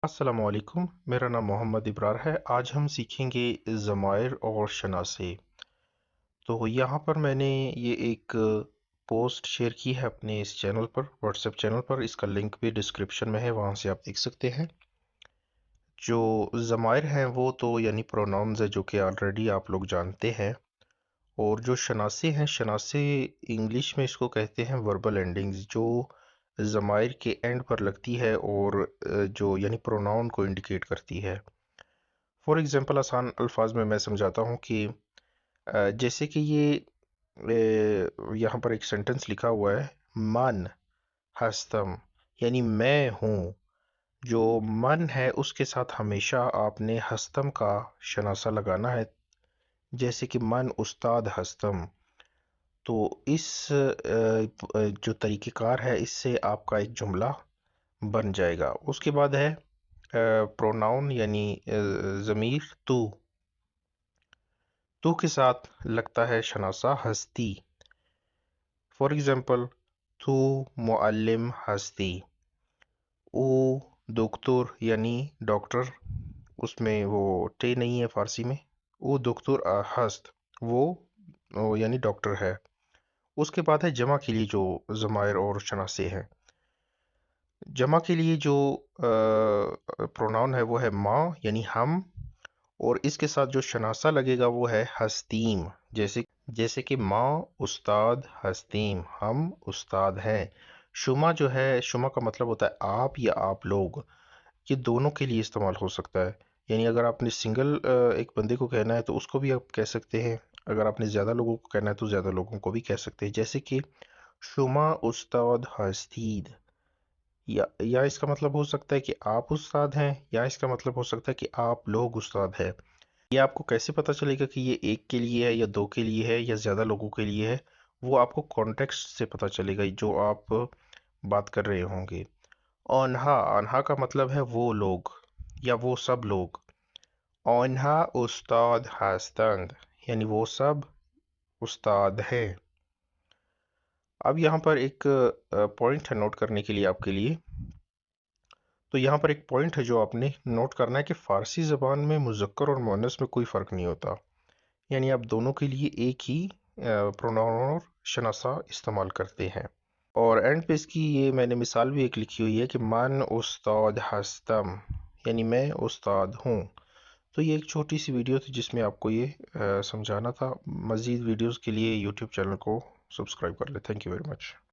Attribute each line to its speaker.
Speaker 1: अस्सलाम वालेकुम। मेरा नाम मोहम्मद इब्रार है। आज हम सीखेंगे ज़माइर और शनासे। तो यहाँ पर मैंने ये एक पोस्ट शेयर की है अपने इस चैनल पर, व्हाट्सएप चैनल पर। इसका लिंक भी डिस्क्रिप्शन में है, वहाँ से आप देख सकते हैं। जो ज़माइर हैं वो तो यानी प्रोनाउंस है, जो कि ऑलरेडी आप लोग जानते हैं। और जो शनासे हैं, शनासे इंग्लिश में इसको कहते हैं वर्बल एंडिंग्स, जो ज़माइर के एंड पर लगती है और जो यानी प्रोनाउन को इंडिकेट करती है। फॉर एग्जांपल आसान अल्फाज में मैं समझाता हूँ कि जैसे कि ये यहाँ पर एक सेंटेंस लिखा हुआ है, मन हस्तम, यानी मैं हूँ। जो मन है उसके साथ हमेशा आपने हस्तम का शनासा लगाना है, जैसे कि मन उस्ताद हस्तम। तो इस जो तरीक़ेकार है, इससे आपका एक जुमला बन जाएगा। उसके बाद है प्रोनाउन यानी ज़मीर तू। तू के साथ लगता है शनासा हस्ती। फॉर एग्जांपल, तू मुअल्लिम हस्ती। ओ दुक्तोर यानी डॉक्टर, उसमें वो टे नहीं है फारसी में। ओ दुक्तोर हस्त, वो यानी डॉक्टर है। उसके बाद है जमा के लिए जो ज़माइर और शनासे हैं। जमा के लिए जो प्रोनाउन है वो है माँ यानी हम, और इसके साथ जो शनासा लगेगा वो है हस्तीम। जैसे जैसे कि माँ उस्ताद हस्तीम, हम उस्ताद हैं। शुमा जो है, शुमा का मतलब होता है आप या आप लोग। ये दोनों के लिए इस्तेमाल हो सकता है। यानी अगर आपने सिंगल एक बंदे को कहना है तो उसको भी आप कह सकते हैं। अगर आपने ज़्यादा लोगों को कहना है तो ज़्यादा लोगों को भी कह सकते हैं। जैसे कि शुमा उस्ताद हस्तीद, या इसका मतलब हो सकता है कि आप उस्ताद हैं, या इसका मतलब हो सकता है कि आप लोग उस्ताद हैं। ये आपको कैसे पता चलेगा कि ये एक के लिए है या दो के लिए है या ज़्यादा लोगों के लिए है? वो आपको कॉन्टेक्स्ट से पता चलेगा, जो आप बात कर रहे होंगे। ओन्हा, ओन्हा का मतलब है वो लोग या वो सब लोग। ओन्हा उस्ताद हस्तंद, यानी वो सब उस्ताद हैं। अब यहाँ पर एक पॉइंट है नोट करने के लिए आपके लिए। तो यहाँ पर एक पॉइंट है जो आपने नोट करना है कि फ़ारसी ज़बान में मुज़क्कर और मुअन्नस में कोई फ़र्क नहीं होता। यानी आप दोनों के लिए एक ही प्रोनाउन और शनासा इस्तेमाल करते हैं। और एंड पे इसकी ये मैंने मिसाल भी एक लिखी हुई है कि मन उस्ताद हस्तम, यानी मैं उस्ताद हूँ। तो ये एक छोटी सी वीडियो थी जिसमें आपको ये समझाना था। मज़ीद वीडियोस के लिए यूट्यूब चैनल को सब्सक्राइब कर ले। Thank you very much.